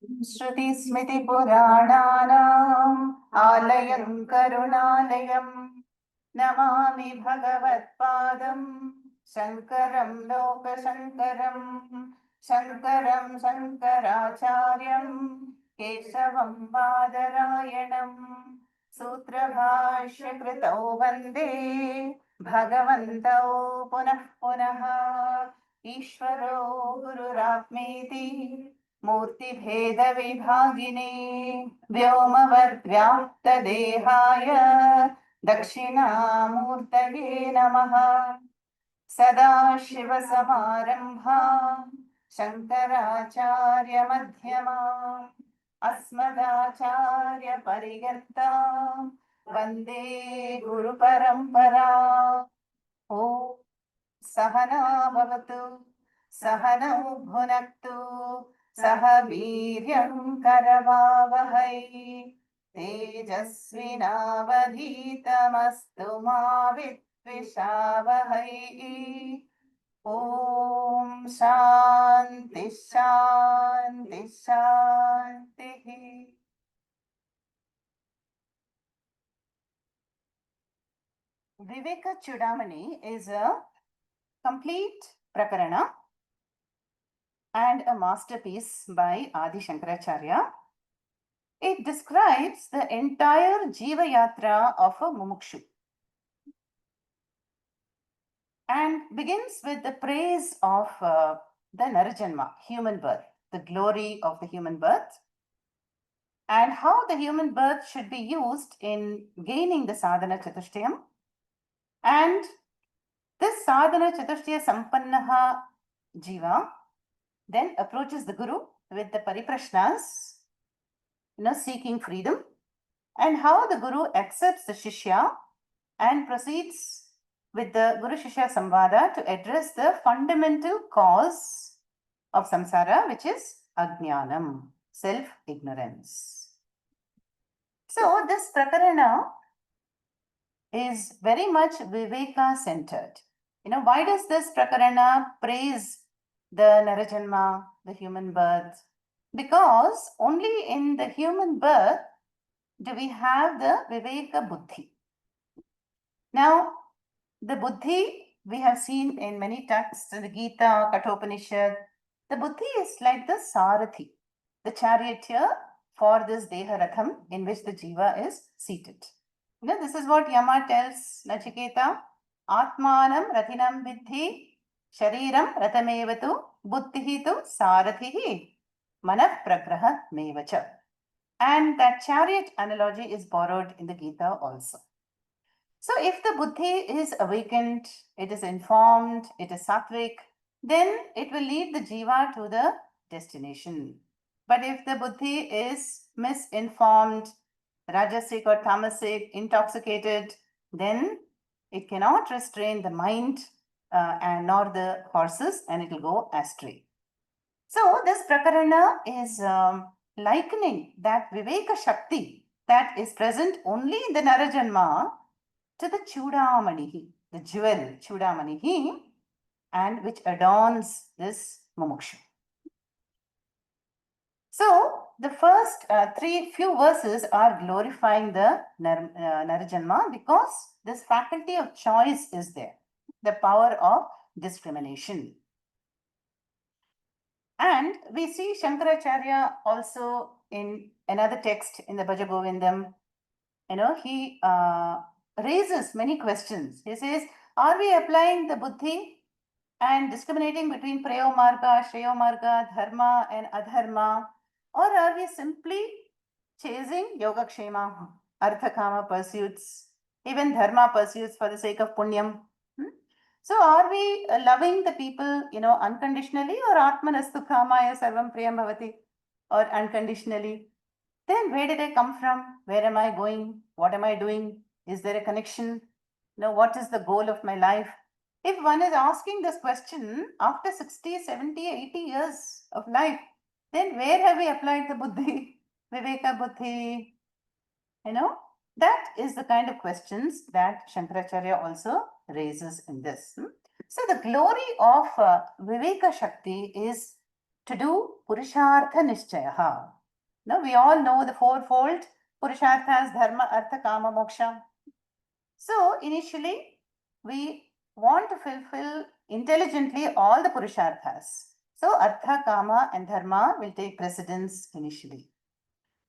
श्रुतिस्मृतिपुराणानाम् आलयं करुणालयं नमामि भगवत्पादं शङ्करं लोकशङ्करं शङ्करं शङ्कराचार्यं केशवं बादरायणं सूत्रभाष्यकृतौ वन्दे भगवन्तौ पुनः पुनः ईश्वरो गुरुरात्मेति मूर्तिभेदविभागिने व्योमवद्व्याप्तदेहाय दक्षिणामूर्तये नमः। सदाशिवसमारम्भाम् शङ्कराचार्यमध्यमाम् अस्मदाचार्यपर्यन्ताम् वन्दे गुरुपरम्परा। ॐ सहना भवतु सहनौ भुनक्तु सह वीर्यं करवावहै तेजस्विनावधीतमस्तु मा विद्विषावहै। ॐ शान्ति शान्ति शान्तिः। Viveka Chudamani is a complete prakarana and a masterpiece by Adi Shankaracharya. It describes the entire Jiva Yatra of a Mumukshu and begins with the praise of the Narajanma, human birth, the glory of the human birth, and how the human birth should be used in gaining the sadhana chatushtayam. And this sadhana chatushtaya sampannaha jiva then approaches the guru with the pariprashnas, seeking freedom, and how the guru accepts the shishya and proceeds with the Guru Shishya Samvada to address the fundamental cause of samsara, which is ajnanam, self-ignorance. So this prakarana is very much Viveka centered. Why does this prakarana praise the Narajanma, the human birth? Because only in the human birth do we have the Viveka Buddhi. Now, the Buddhi we have seen in many texts in the Gita, Kathopanishad. The Buddhi is like the Sarathi, the charioteer for this Deharatham in which the Jiva is seated. This is what Yama tells Nachiketa, Atmanam Rathinam Vidhi, Shariram Ratamevatu, Buddhihitu Sarathihi, Manah Pragraha Mevacha. And that chariot analogy is borrowed in the Gita also. So if the buddhi is awakened, it is informed, it is sattvic, then it will lead the jiva to the destination. But if the buddhi is misinformed, rajasic or tamasic, intoxicated, then it cannot restrain the mind and nor the horses, and it will go astray. So this prakarana is likening that Viveka Shakti that is present only in the Narajanma to the Chudamani, the jewel Chudamani, and which adorns this Mumukshu. So the first few verses are glorifying the Narajanma because this faculty of choice is there, the power of discrimination. And we see Shankaracharya also in another text in the Bhaja Govindam. He raises many questions. He says, are we applying the buddhi and discriminating between prayo marga, shreyo marga, dharma and adharma, or are we simply chasing yogakshema, arthakama pursuits, even dharma pursuits for the sake of punyam? So are we loving the people, unconditionally, or atmanastu kamaya sarvam priyam bhavati, or unconditionally? Then where did I come from? Where am I going? What am I doing? Is there a connection? What is the goal of my life? If one is asking this question after 60, 70, 80 years of life, then where have we applied the buddhi, Viveka buddhi? That is the kind of questions that Shankaracharya also raises in this. So the glory of Viveka Shakti is to do Purushartha Nishchayaha. Now, we all know the fourfold Purusharthas, Dharma, Artha, Kama, Moksha. So, initially, we want to fulfill intelligently all the Purusharthas. So, Artha, Kama, and Dharma will take precedence initially.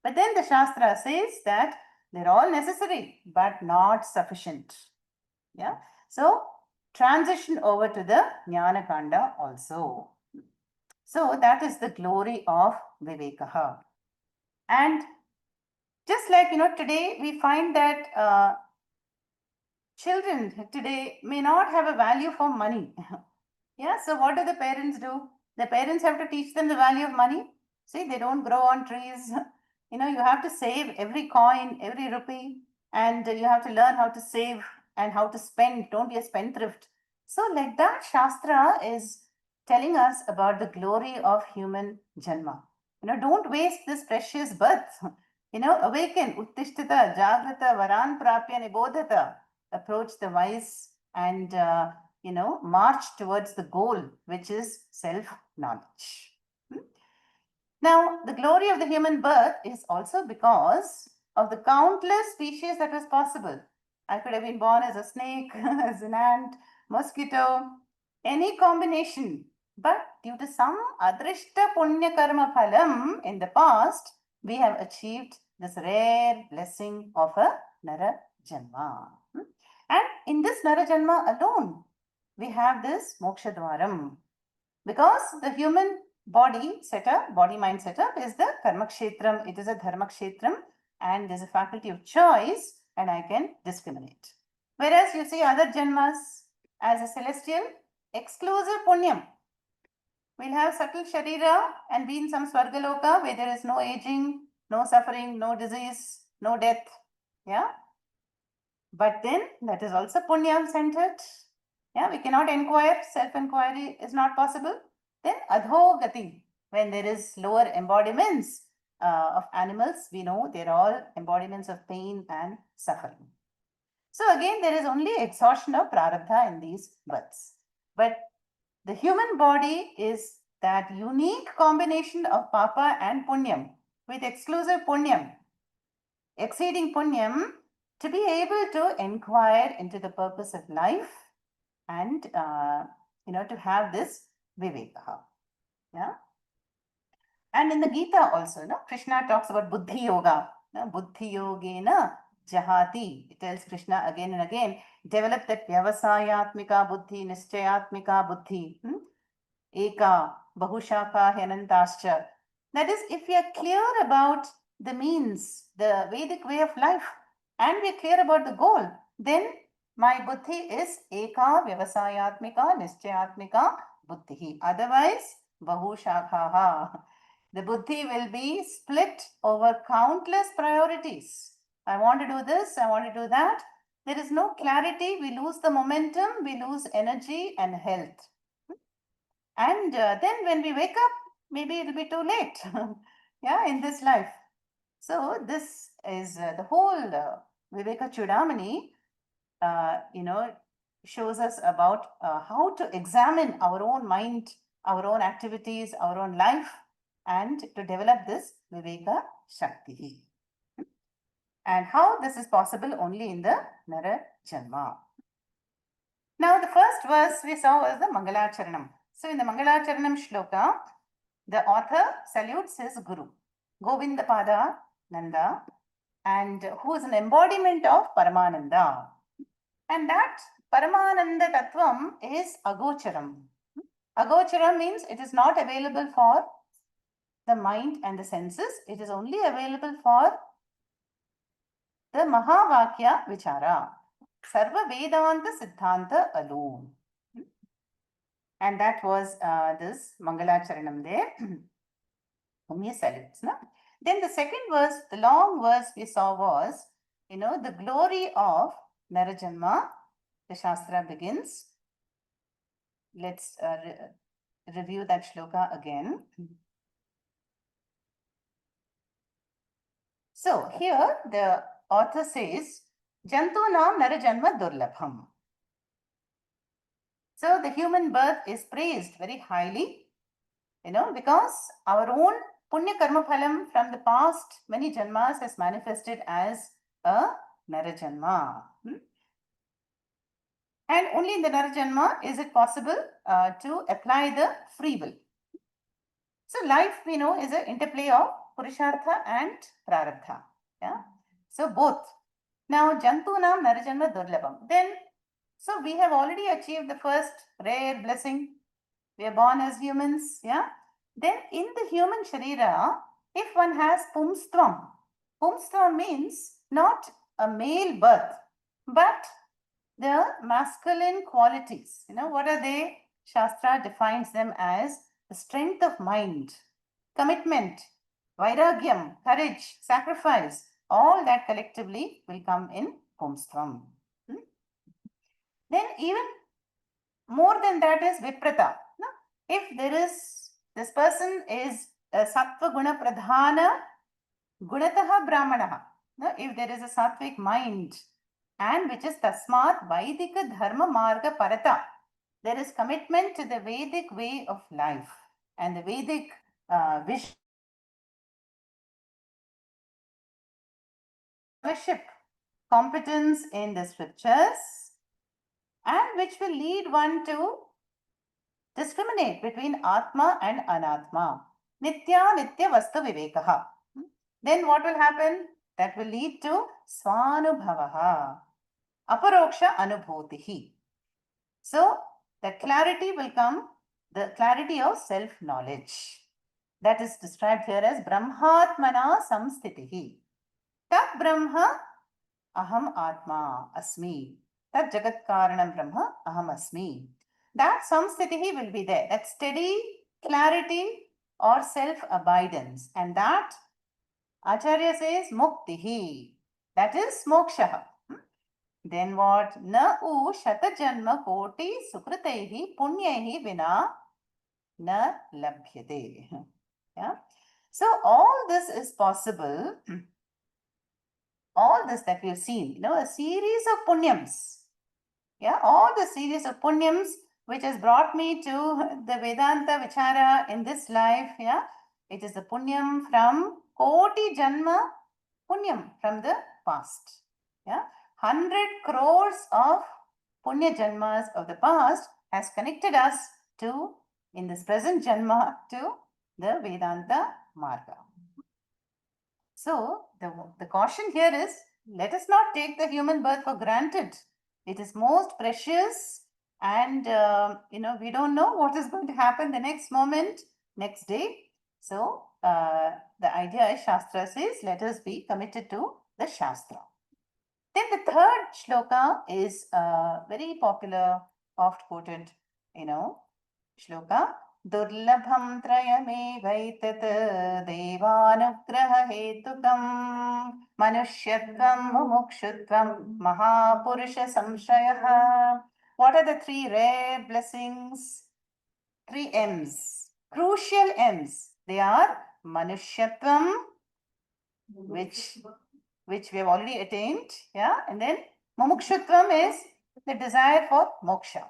But then the Shastra says that they're all necessary, but not sufficient. Yeah. So, transition over to the Jnana Kanda also. So, that is the glory of Vivekaha. And just like, today we find that children today may not have a value for money. Yeah, so what do the parents do? The parents have to teach them the value of money. See, they don't grow on trees. You have to save every coin, every rupee, and you have to learn how to save and how to spend. Don't be a spendthrift. So, like that, Shastra is telling us about the glory of human Janma. Don't waste this precious birth. Awaken, Uttishtita, Jagrata, Varan Prapya, Nibodhata. Approach the wise and march towards the goal, which is self-knowledge. Now, the glory of the human birth is also because of the countless species that was possible. I could have been born as a snake, as an ant, mosquito, any combination. But due to some adrishta punya karma phalam in the past, we have achieved this rare blessing of a Nara Janma. And in this Nara Janma alone, we have this Moksha Dwaram. Because the human body setup, body-mind setup is the Karma Kshetram, it is a Dharma Kshetram, and there's a faculty of choice, and I can discriminate. Whereas you see other Janmas as a celestial, exclusive Punyam. We'll have subtle Sharira and be in some Swargaloka where there is no aging, no suffering, no disease, no death. Yeah. But then that is also Punyam centered. Yeah, we cannot inquire, self-inquiry is not possible. Then Adhogati, when there is lower embodiments of animals, we know they're all embodiments of pain and suffering. So again, there is only exhaustion of prarabdha in these births. But the human body is that unique combination of papa and punyam with exclusive punyam, exceeding punyam, to be able to inquire into the purpose of life and to have this viveka. Yeah. And in the Gita also, Krishna talks about buddhi yoga. Buddhi yogena jahati. It tells Krishna again and again, develop that vyavasayatmika buddhi, nischayatmika buddhi. Eka, bahushaka, hyanantascha. That is, if we are clear about the means, the Vedic way of life, and we are clear about the goal, then my buddhi is eka, vyavasayatmika, nischayatmika buddhi. Otherwise, bahushakaha. The buddhi will be split over countless priorities. I want to do this, I want to do that. There is no clarity, we lose the momentum, we lose energy and health. And then when we wake up, maybe it'll be too late, yeah, in this life. So this is the whole Viveka Chudamani, shows us about how to examine our own mind, our own activities, our own life, and to develop this Viveka Shakti. And how this is possible only in the Nara Janma. Now, the first verse we saw was the Mangalacharanam. So, in the Mangalacharanam shloka, the author salutes his Guru, Govindapada Nanda, and who is an embodiment of Paramananda. And that Paramananda Tattvam is Agocharam. Agocharam means it is not available for the mind and the senses. It is only available for the Mahavakya Vichara. Sarva Vedanta Siddhanta alone. And that was this Mangalacharanam there. Umya salutes. No? Then the second verse, the long verse we saw was, the glory of Narajanma. The Shastra begins. Let's review that shloka again. So here the author says, Jantunam Narajanma Durlabham. So the human birth is praised very highly. because our own punya karma phalam from the past many janmas has manifested as a Narajanma. And only in the Narajanma is it possible to apply the free will. So life, we know, is an interplay of Purushartha and Prarabdha. Yeah. So both. Now, Jantunam Narajanma Durlabham. Then, so we have already achieved the first rare blessing. We are born as humans. Yeah. Then in the human Sharira, if one has Pumstvam means not a male birth, but the masculine qualities. What are they? Shastra defines them as the strength of mind, commitment, vairagyam, courage, sacrifice. All that collectively will come in Pumstvam. Then even more than that is Viprata. If this person is a Sattva Guna Pradhana Gunataha Brahmanaha, if there is a Sattvic mind, and which is Tasmat Vaidika Dharma Marga Parata, there is commitment to the Vedic way of life and the Vedic worship, competence in the scriptures, and which will lead one to discriminate between Atma and Anatma. Nitya Nitya Vastu Vivekaha. Then what will happen? That will lead to Swanubhavaha, Aparoksha Anubhutihi. So the clarity will come, the clarity of self-knowledge. That is described here as Brahmatmana Samstitihi. Tat Brahma Aham Atma Asmi. Tat Jagat Karanam Brahma Aham Asmi. That Samstitihi will be there. That steady clarity or self-abidance. And that Acharya says Muktihi. That is Moksha. Then what? Na u shatajanma koti sukritaihi punyaihi vina na labhyate. Yeah. So all this is possible. All this that we've seen, a series of punyams. Yeah, all the series of punyams which has brought me to the Vedanta Vichara in this life. Yeah, it is the punyam from Koti Janma punyam from the past. Yeah, 100 crores of punya janmas of the past has connected us to, in this present janma, to the Vedanta Marga. So the caution here is, let us not take the human birth for granted. It is most precious, and we don't know what is going to happen the next moment, next day. So the idea is Shastra says, let us be committed to the Shastra. Then the third shloka is very popular, oft quoted, shloka. Durlabham trayamevaitat devanugraha hetukam manusyatvam mumukshutvam mahapurusha samshrayah. What are the three rare blessings? 3 M's, crucial M's. They are manusyatvam, which we have already attained, yeah, and then mumukshutvam is the desire for moksha.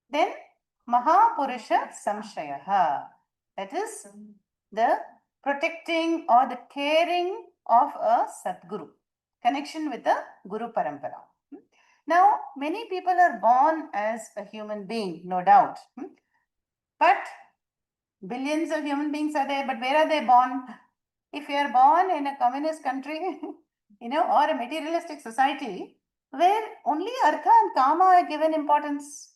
Then Mahapurusha Samshayaha, that is the protecting or the caring of a Sadguru, connection with the Guru Parampara. Now, many people are born as a human being, no doubt, but billions of human beings are there, but where are they born? If you are born in a communist country, or a materialistic society where only Artha and Kama are given importance.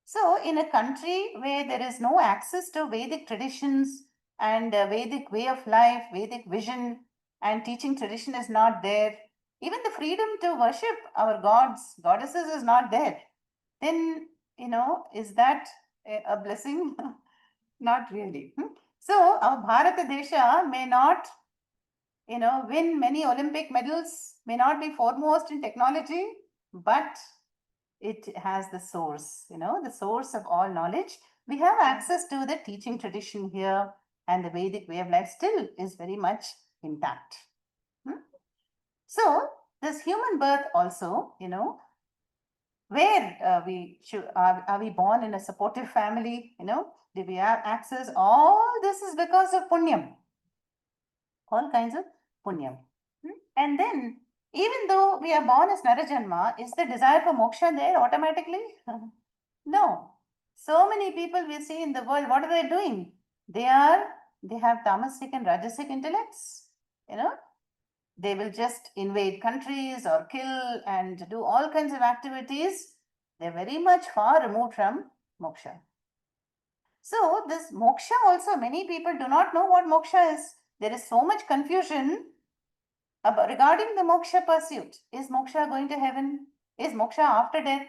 So, in a country where there is no access to Vedic traditions and Vedic way of life, Vedic vision and teaching tradition is not there, even the freedom to worship our gods, goddesses is not there, then, is that a blessing? Not really. So, our Bharata Desha may not, win many Olympic medals, may not be foremost in technology, but it has the source, the source of all knowledge. We have access to the teaching tradition here, and the Vedic way of life still is very much intact. So, this human birth also, where we should, are we born in a supportive family? Do we have access? All this is because of punyam. All kinds of punyam. And then, even though we are born as Narajanma, is the desire for moksha there automatically? No. So many people we see in the world, what are they doing? They have tamasic and rajasic intellects. They will just invade countries or kill and do all kinds of activities. They're very much far removed from moksha. So this moksha also, many people do not know what moksha is. There is so much confusion regarding the moksha pursuit. Is moksha going to heaven? Is moksha after death?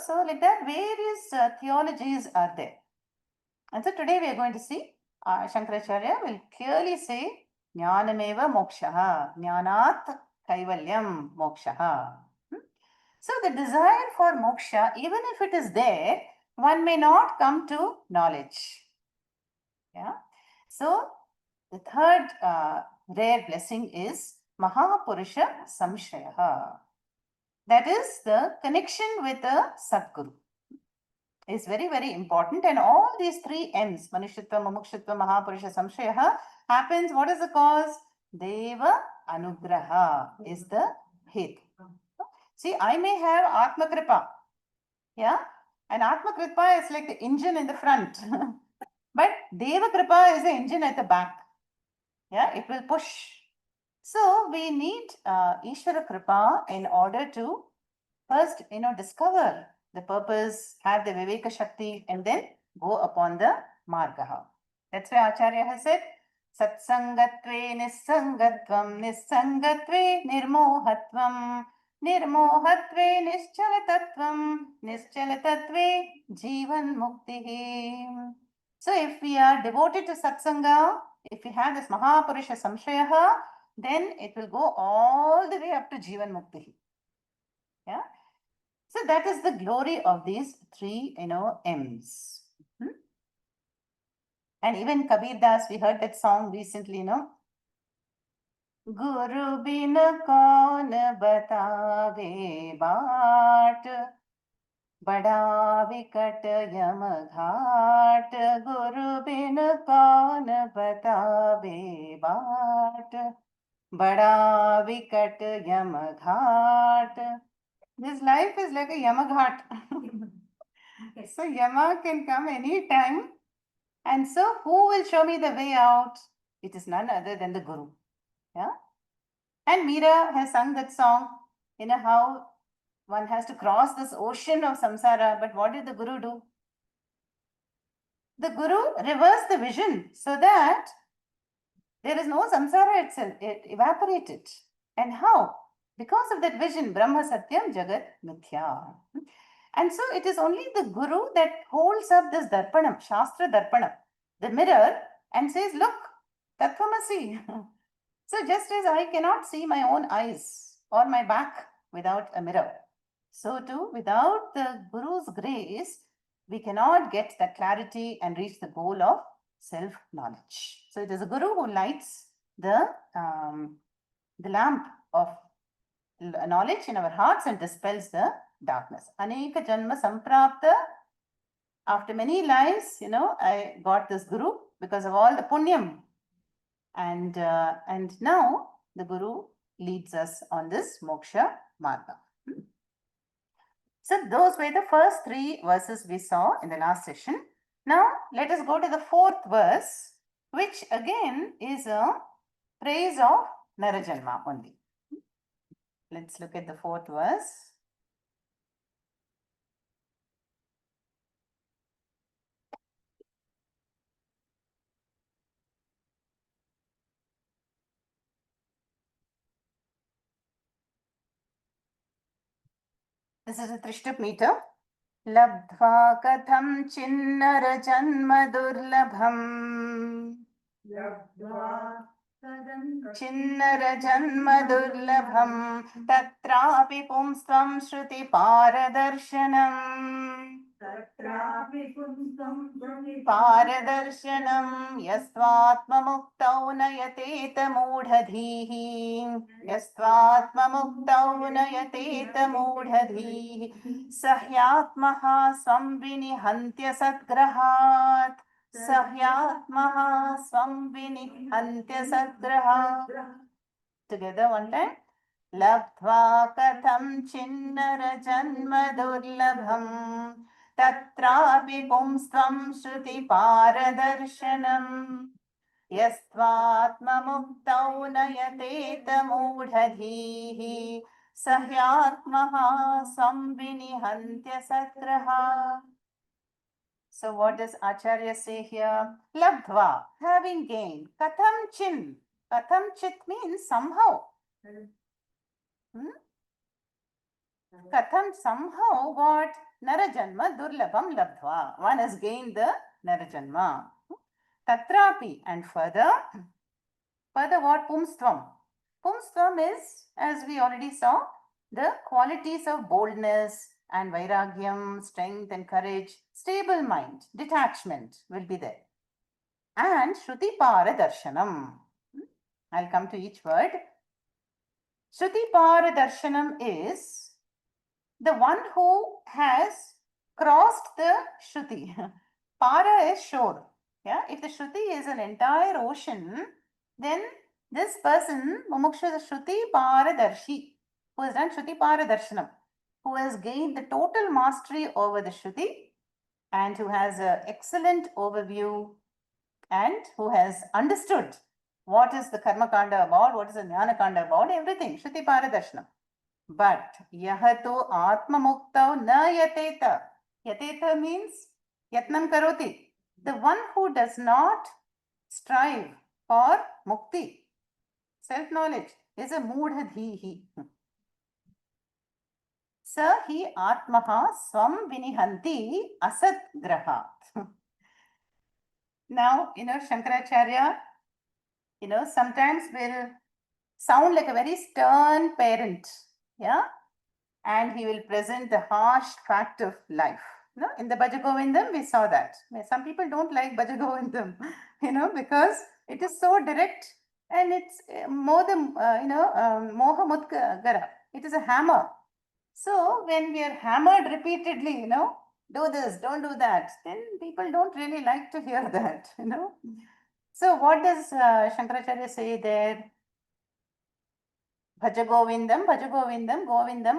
So like that, various theologies are there. And so today we are going to see, Shankaracharya will clearly say, Jnanameva mokshaha, Jnanat kaivalyam mokshaha. So the desire for moksha, even if it is there, one may not come to knowledge. Yeah. So the third rare blessing is Mahapurusha Samshaya. That is the connection with the Sadguru. Is very, very important. And all these three M's, Manushitva, Mumukshitva, Mahapurusha Samshaya, happens. What is the cause? Deva Anugraha is the hetu. See, I may have Atma Kripa. Yeah. And Atma Kripa is like the engine in the front. But Deva Kripa is the engine at the back. Yeah, it will push. So we need Ishvara Kripa in order to first, discover the purpose, have the Viveka Shakti, and then go upon the Margaha. That's why Acharya has said, Satsangatve Nissangatvam, Nissangatve Nirmohatvam, Nirmohatve Nischalatatvam, Nischalatatve Jivan Mukti. So if we are devoted to Satsanga, if we have this Mahapurusha Samshaya, then it will go all the way up to Jivan Mukti. Yeah. So that is the glory of these three, M's. And even Kabir Das, we heard that song recently, Guru bin kaun batave baat, bada vikat yam ghat. Guru bin kaun batave baat, bada vikat yam ghat. This life is like a Yamaghat. So Yama can come anytime. And so who will show me the way out? It is none other than the Guru. Yeah. And Meera has sung that song, how one has to cross this ocean of samsara. But what did the Guru do? The Guru reversed the vision so that there is no samsara itself. It evaporated. And how? Because of that vision, Brahma Satyam Jagat Mithya. And so it is only the Guru that holds up this Darpanam, Shastra Darpanam, the mirror, and says, look, Tattvamasi. So just as I cannot see my own eyes or my back without a mirror, so too, without the Guru's grace, we cannot get that clarity and reach the goal of self-knowledge. So it is a Guru who lights the lamp of knowledge in our hearts and dispels the darkness. Aneka Janma Samprapta. After many lives, I got this Guru because of all the punyam. And now the Guru leads us on this moksha marga. So those were the first three verses we saw in the last session. Now let us go to the fourth verse, which again is a praise of Narajanma only. Let's look at the fourth verse. This is a Trishtup meter. Labdhva katham chinnara janma durlabham. Chinnara janma durlabham tatrapi pumstvam shruti paradarshanam. पारदर्शनं यस्त्वात्ममुक्तौ नयतेत मूढधीः यस्त्वात्ममुक्तौ नयतेत मूढधीः स ह्यात्मः स्वं विनिहन्त्य सद्ग्रहात् स ह्यात्मः स्वं विनिहन्त्य सद्ग्रहात्. Together one time. लब्ध्वा कथं चिन्नर जन्म दुर्लभम् तत्रापि पुंस्त्वं श्रुतिपारदर्शनम् यस्त्वात्ममुक्तौ नयतेत मूढधीः स ह्यात्मः स्वं विनिहन्त्य सद्ग्रहात्. So what does Acharya say here? Labdva, having gained. Katham chin. Katham chit means somehow. Katham somehow what? Narajanma durlabham labdva. One has gained the Narajanma. Tatrapi, and further what? Pumstvam. Pumstvam is, as we already saw, the qualities of boldness and vairagyam, strength and courage, stable mind, detachment will be there. And Shruti Paradarshanam. I'll come to each word. Shruti Paradarshanam is the one who has crossed the Shruti. Para is shore. Yeah, if the Shruti is an entire ocean, then this person, Mumuksha Shruti Paradarshi, who has done Shruti Paradarshanam, who has gained the total mastery over the Shruti and who has an excellent overview and who has understood what is the Karma Kanda about, what is the Jnana Kanda about, everything, Shruti Paradarshanam. But yahato atma muktau na yateta. Yateta means yatnam karoti. The one who does not strive for mukti, self-knowledge, is a mudhadhihi. Sa hi atmaha swam vinihanti asat grahat. Now, Shankaracharya, sometimes will sound like a very stern parent, yeah, and he will present the harsh fact of life. In the Bhaja Govindam, we saw that. Some people don't like Bhaja Govindam, because it is so direct and it's more than, Moha Mutkara. It is a hammer. So when we are hammered repeatedly, do this, don't do that, then people don't really like to hear that, So what does Shankaracharya say there? Bhaja Govindam, Govindam,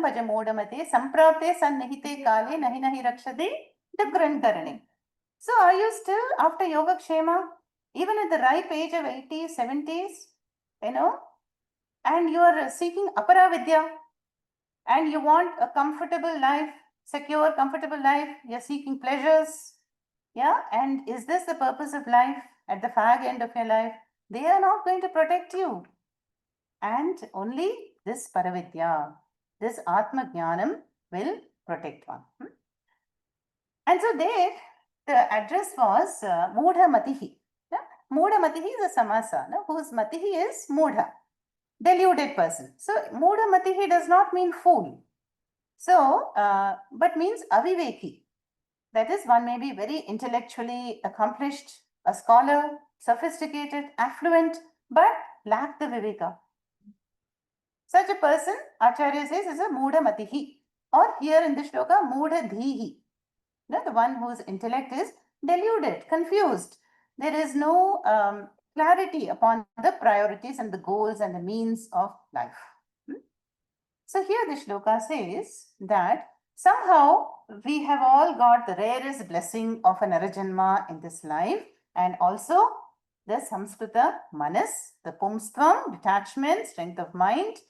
Bhaja Modamate, Samprapte Sannihite Kale, Nahi Nahi Rakshade, Dagrantarane. So are you still after Yoga Kshema, even at the ripe age of 80s, 70s, and you are seeking Apara Vidya, and you want a comfortable life, secure, comfortable life, you're seeking pleasures, yeah, and is this the purpose of life at the fag end of your life? They are not going to protect you. And only this Paravidya, this Atma Jnanam will protect one. And so there, the address was Mudha Matihi. Mudha Matihi is a samasa, whose Matihi is Mudha, deluded person. So Mudha Matihi does not mean fool. So, but means Aviveki. That is, one may be very intellectually accomplished, a scholar, sophisticated, affluent, but lack the Viveka. Such a person, Acharya says, is a Mudha Matihi, or here in the shloka, Mudha Dhihi. The one whose intellect is deluded, confused. There is no clarity upon the priorities and the goals and the means of life. So here the shloka says that somehow we have all got the rarest blessing of an Narajanma in this life, and also the Samskrita Manas, the Pumstvam, detachment, strength of mind,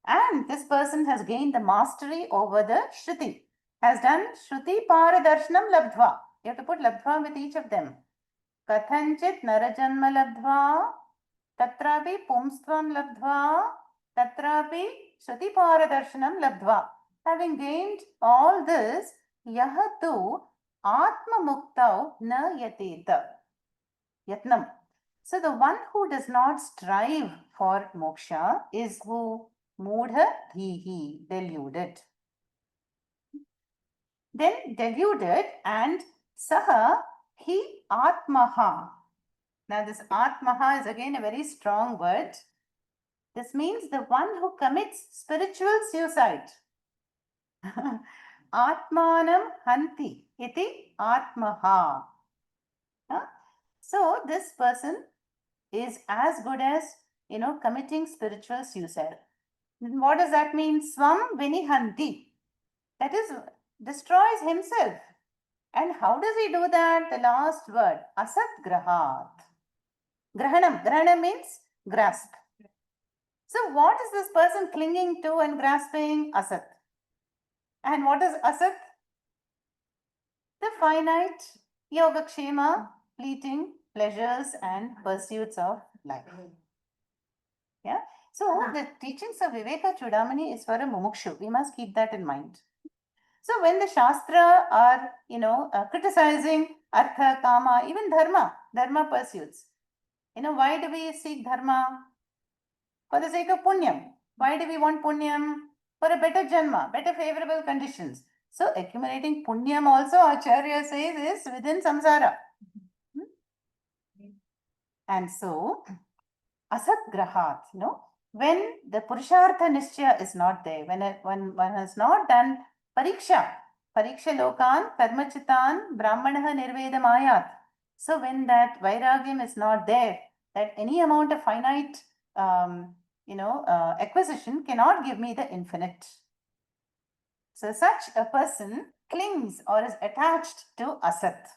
and this person has gained the mastery over the Shruti, has done Shruti Paradarshanam Labdhva. You have to put Labdhva with each of them. Kathanchit Narajanma Labdhva, Tatrapi Pumstvam Labdhva, Tatrapi Shruti Paradarshanam Labdhva. Having gained all this, Yahatu Atma Muktau Na Yateta. Yatnam. So the one who does not strive for moksha is who? Mudha dhihi, deluded. then deluded, and saha, he atmaha. Now, this atmaha is again a very strong word. This means the one who commits spiritual suicide. Atmanam hanti iti atmaha. So, this person is as good as, committing spiritual suicide. What does that mean? Swam vinihanti. That is, destroys himself. And how does he do that? The last word, asat grahat. Grahanam means grasp. So what is this person clinging to and grasping? Asat. And what is asat? The finite yogakshema, fleeting pleasures and pursuits of life. Yeah. So the teachings of Viveka Chudamani is for a mumukshu. We must keep that in mind. So when the Shastra are, criticizing Artha, Kama, even Dharma pursuits, why do we seek Dharma? For the sake of Punyam. Why do we want Punyam? For a better Janma, better favorable conditions. So accumulating Punyam also, Acharya says, is within Samsara. And so, Asat Grahat, when the Purushartha Nishchaya is not there, when one has not done Pariksha Lokan, Karmachitan, Brahmanaha Nirvedam Ayat. So when that Vairagyam is not there, that any amount of finite, acquisition cannot give me the infinite. So such a person clings or is attached to Asat.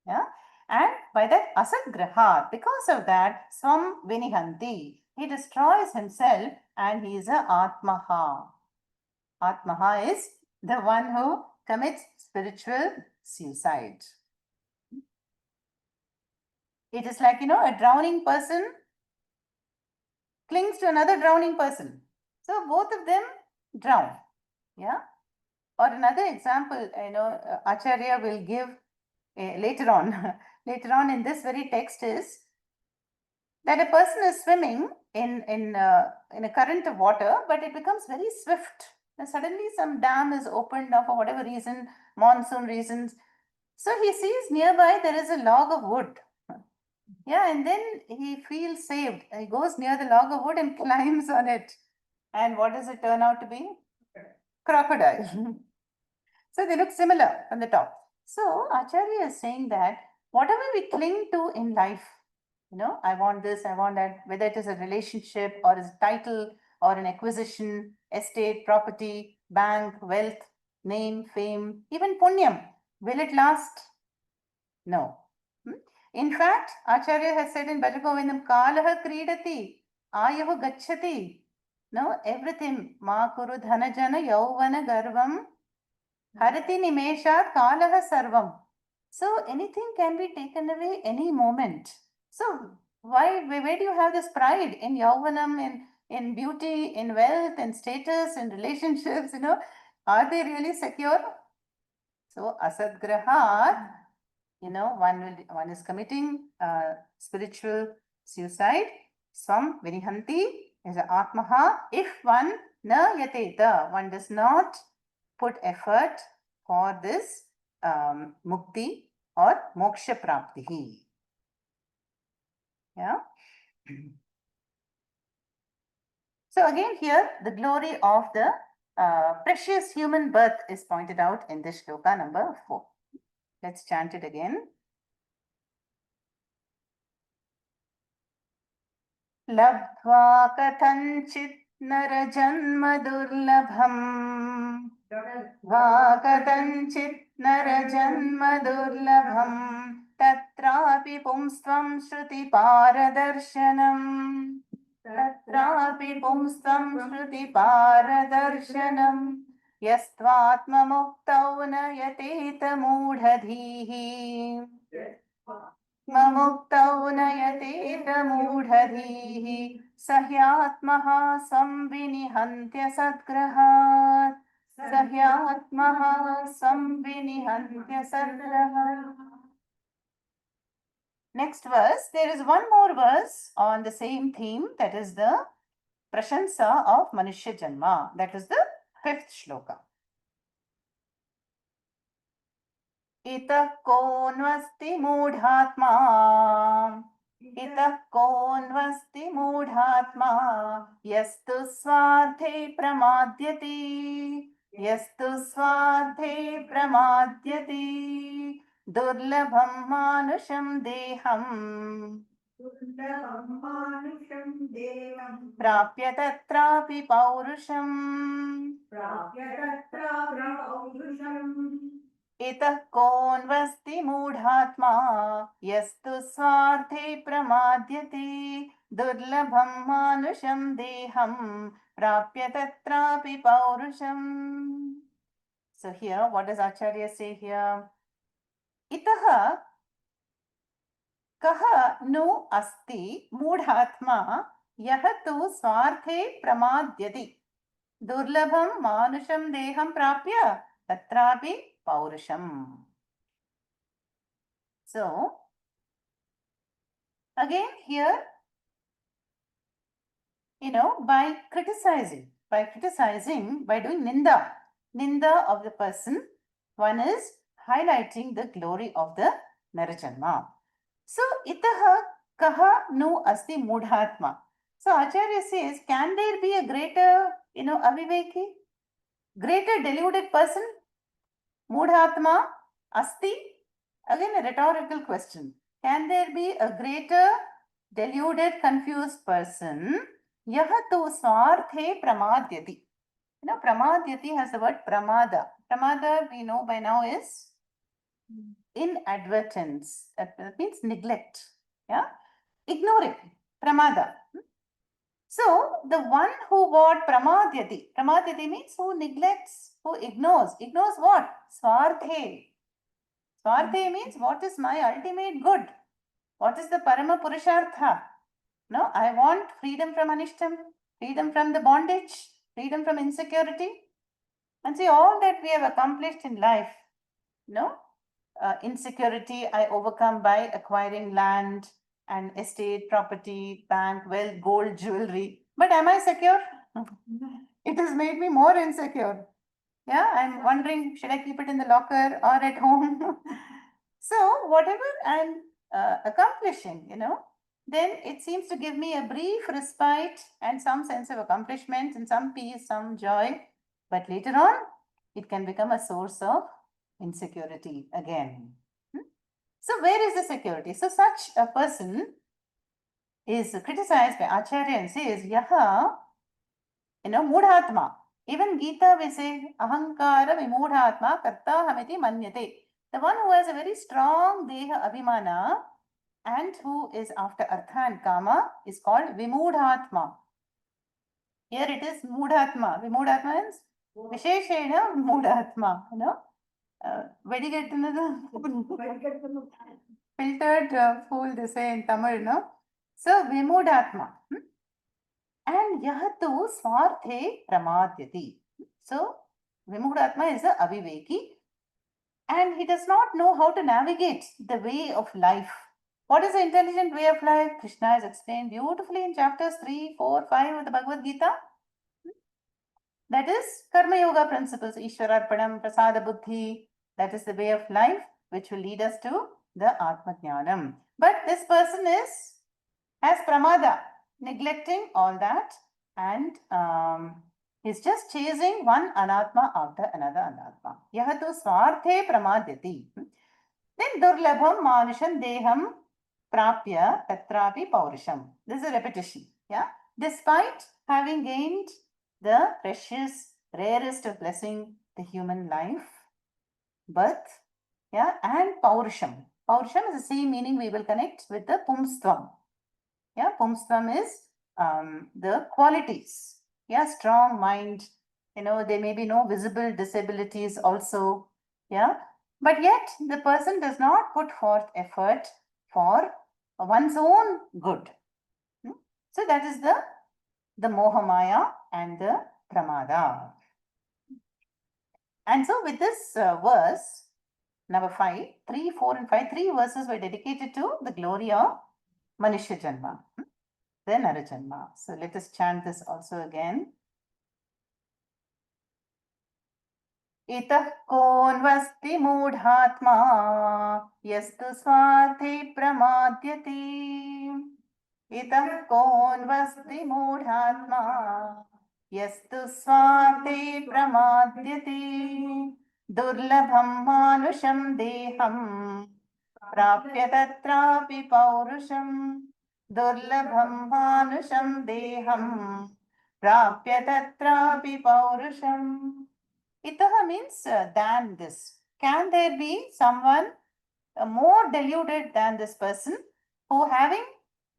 Yeah. And by that asat graha, because of that, swam vinihanti, he destroys himself and he is a atmaha. Atmaha is the one who commits spiritual suicide. It is like, a drowning person clings to another drowning person. So both of them drown. Yeah. Or another example, Acharya will give later on. Later on in this very text is that a person is swimming in a current of water, but it becomes very swift. And suddenly some dam is opened up for whatever reason, monsoon reasons. So he sees nearby there is a log of wood. Yeah, and then he feels saved. He goes near the log of wood and climbs on it. And what does it turn out to be? Crocodile. So they look similar on the top. So Acharya is saying that whatever we cling to in life, I want this, I want that, whether it is a relationship or is a title or an acquisition, estate, property, bank, wealth, name, fame, even punyam, will it last? No. In fact, Acharya has said in Bhajagovindam, Kalaha Kridati, Ayahu Gachati. No, everything. Ma Kuru Dhanajana Yauvana Garvam Harati Nimeshat Kalaha Sarvam. So anything can be taken away any moment. So where do you have this pride in Yauvanam, in beauty, in wealth, in status, in relationships, are they really secure? So Asadgrahat, one is committing spiritual suicide. Swam Vinihanti is a Atmaha. If one na yateta, one does not put effort for this mukti or moksha prapti. Yeah. So again here the glory of the precious human birth is pointed out in this shloka number 4. Let's chant it again. Labdva katanchit narajanma durlabham. Labdva katanchit narajanma durlabham. Tatrapi pumstvam shruti paradarshanam. Tatrapi pumstvam shruti paradarshanam. Yastvatmamuktau nayateta mudhadhihi. Mamuktau nayateta mudhadhihi. Sahyatmah samvinihantya sadgrahat. Sahyatmah samvinihantya sadgrahat. Next verse, there is one more verse on the same theme, that is the Prashansa of Manushya Janma. That is the 5th shloka. इतः कोऽन्वस्ति मूढात्मा इतः कोऽन्वस्ति मूढात्मा यस्तु स्वार्थे प्रमाद्यते यस्तु स्वार्थे प्रमाद्यते दुर्लभं मानुषं देहम् प्राप्य तत्रापि पौरुषम् इतः कोऽन्वस्ति मूढात्मा यस्तु स्वार्थे प्रमाद्यते दुर्लभं मानुषं देहं प्राप्य तत्रापि पौरुषम्. So here, what does Acharya say here? Itah कः नु अस्ति मूढात्मा यः तु स्वार्थे प्रमाद्यति दुर्लभं मानुषं देहं प्राप्य तत्रापि पौरुषम्. So again here, by criticizing, by doing ninda of the person, one is highlighting the glory of the Narajanma. So, itaha kaha nu asti mudhatma. So, Acharya says, can there be a greater, aviveki, greater deluded person? Mudhatma asti? Again, a rhetorical question. Can there be a greater deluded, confused person? Yahatu swarthe pramadyati. Pramadyati has the word pramada. Pramada, we know by now, is inadvertence. That means neglect. Yeah, ignoring. Pramada. So the one who what pramadyati. Pramadyati means who neglects, who ignores. Ignores what? Swarthe. Swarthe means what is my ultimate good? What is the parama purushartha? No, I want freedom from anishtam, freedom from the bondage, freedom from insecurity. And see, all that we have accomplished in life, insecurity I overcome by acquiring land and estate, property, bank, wealth, gold, jewelry. But am I secure? It has made me more insecure. Yeah, I'm wondering, should I keep it in the locker or at home? So whatever I'm accomplishing, then it seems to give me a brief respite and some sense of accomplishment and some peace, some joy. But later on, it can become a source of insecurity again. So where is the security? So such a person is criticized by Acharya and says, Yaha, Mudhatma. Even Gita we say, Ahankara Vimudhatma Karta Hamiti Manyate. The one who has a very strong Deha Abhimana and who is after Artha and Kama is called Vimudhatma. Here it is Mudhatma. Vimudhatma means Visheshena Mudhatma. Filtered fool, they say in Tamil, no? So Vimudhatma. And Yahatu Swarthe Pramadyati. So Vimudhatma is a Aviveki. And he does not know how to navigate the way of life. What is the intelligent way of life? Krishna has explained beautifully in chapters 3, 4, 5 of the Bhagavad Gita. That is Karma Yoga principles, Ishwararpanam, Prasada Buddhi. That is the way of life which will lead us to the Atma Jnanam. But this person has pramada, neglecting all that, and he's just chasing one anatma after another anatma. Yahatu swarthe pramadyati. Then durlabham manusham deham prapya tatrapi paurusham. This is a repetition. Yeah. Despite having gained the precious, rarest of blessing, the human life, birth, yeah, and paurusham. Paurusham is the same meaning we will connect with the pumstvam. Yeah, pumstvam is the qualities. Yeah, strong mind. There may be no visible disabilities also. Yeah, but yet the person does not put forth effort for one's own good. So that is the mohamaya and the pramada. And so with this verse, number 5, 3, 4 and 5, 3 verses were dedicated to the glory of Manushya Janma, the Narajanma. So let us chant this also again. इतः कोऽन्वस्ति मूढात्मा यस्तु स्वार्थे प्रमाद्यते इतः कोऽन्वस्ति मूढात्मा यस्तु स्वार्थे प्रमाद्यते दुर्लभं मानुषं देहं प्राप्य तत्रापि पौरुषम् दुर्लभं मानुषं देहं प्राप्य तत्रापि पौरुषम् Itaha means than this. Can there be someone more deluded than this person who, having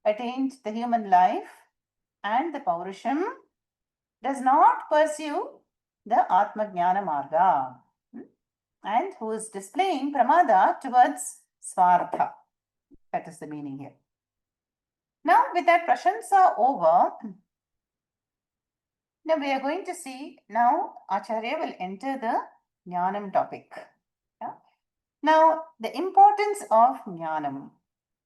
attained the human life and the Paurusham, does not pursue the Atma Jnana Marga and who is displaying pramada towards Swartha? That is the meaning here. Now, with that prashansa over, now we are going to see, now Acharya will enter the Jnanam topic. Yeah? Now, the importance of Jnanam,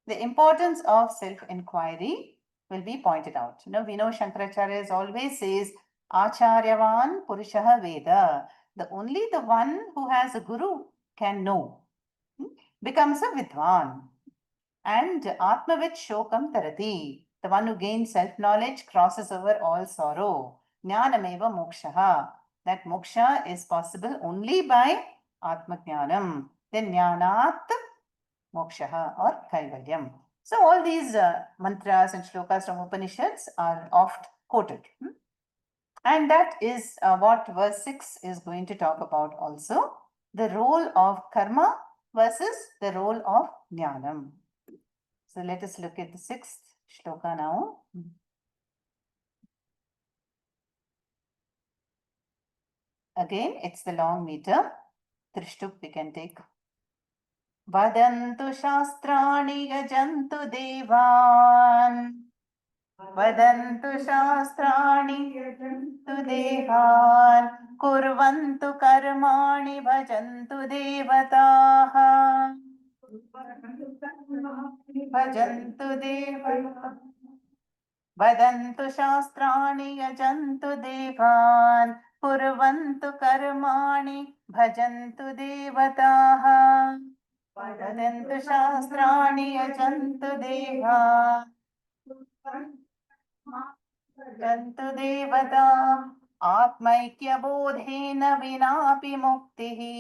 the importance of self-inquiry will be pointed out. We know Shankaracharya always says, Acharyavan Purushaha Veda. Only the one who has a guru can know, becomes a Vidwan. And Atmavit Shokam Tarati, the one who gains self-knowledge crosses over all sorrow. Jnanameva Mokshaha, that moksha is possible only by Atmajnanam. Then Jnanat Mokshaha or Kaivalyam. So all these mantras and shlokas from Upanishads are oft quoted. And that is what verse 6 is going to talk about also. The role of karma versus the role of jnanam. So let us look at the 6th shloka now. Again, it's the long meter. Trishtup we can take. Vadantu shastrani yajantu devan. Vadantu shastrani yajantu devan. Kurvantu karmani bhajantu devataha. Bhajantu devataha. Vadantu shastrani yajantu devan. Kurvantu karmani bhajantu devataha. Vadantu shastrani yajantu devan. Bhajantu devataha. Atmaikyabodhena vinapi muktihi.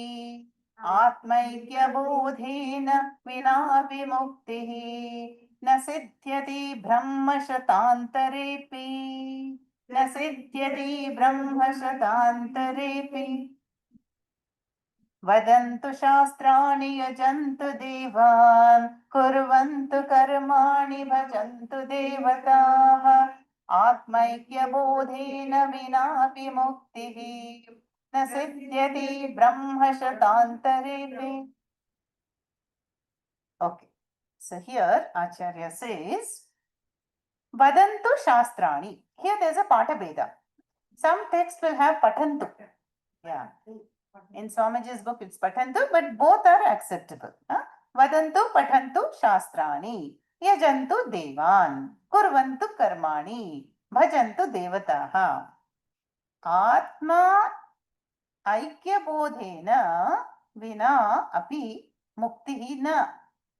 Atmaikyabodhena vinapi muktihi. न सिद्ध्यति ब्रह्मशतान्तरेऽपि न सिद्ध्यति ब्रह्मशतान्तरेऽपि वदन्तु शास्त्राणि यजन्तु देवान् कुर्वन्तु कर्माणि भजन्तु देवताः आत्मैक्यबोधेन विनापि मुक्तिः न सिद्ध्यति ब्रह्मशतान्तरेऽपि. Okay. So here Acharya says, Vadantu Shastrani. Here there is a Pata Beda. Some text will have Patantu. Yeah. In Swamiji's book it's Patantu, but both are acceptable. Vadantu Patantu Shastrani. Yajantu Devan. Kurvantu Karmani. Bhajantu Devataha. Atma Aikyabodhena Vina Api Muktihi Na.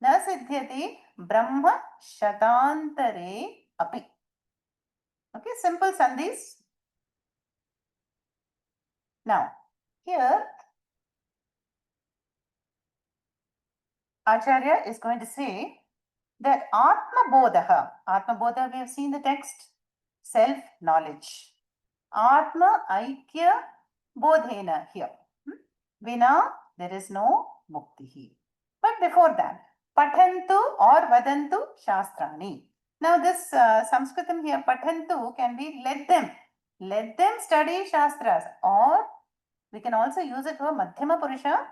न सिद्ध्यति ब्रह्म शतांतरे अपि. Okay, simple sandhis. Now, here Acharya is going to say that Atma Bodha, we have seen the text, self-knowledge. Atma Aikya Bodhena here. Vina, there is no muktihi. But before that, Patantu or Vadantu Shastrani. Now this Sanskritam here, Patantu, can be let them study Shastras, or we can also use it for Madhyama Purusha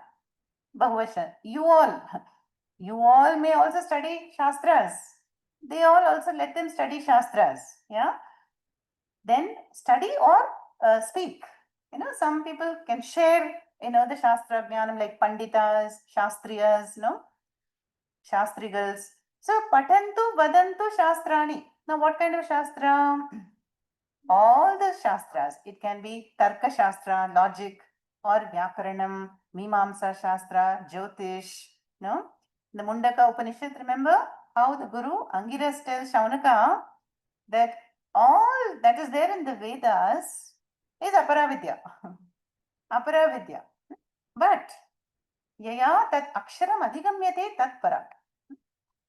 Bahuvachan. You all may also study Shastras. They all also let them study Shastras. Yeah. Then study or speak. Some people can share, the Shastra Jnanam like Panditas, Shastriyas, Shastrigals. So, Patantu Vadantu Shastrani. Now, what kind of Shastra? All the Shastras. It can be Tarka Shastra, logic. or Vyakaranam, Mimamsa Shastra, Jyotish, no? The Mundaka Upanishad, remember how the Guru Angiras tells Shaunaka that all that is there in the Vedas is Aparavidya. Aparavidya. But Yaya tat aksharam adhigamyate tat para.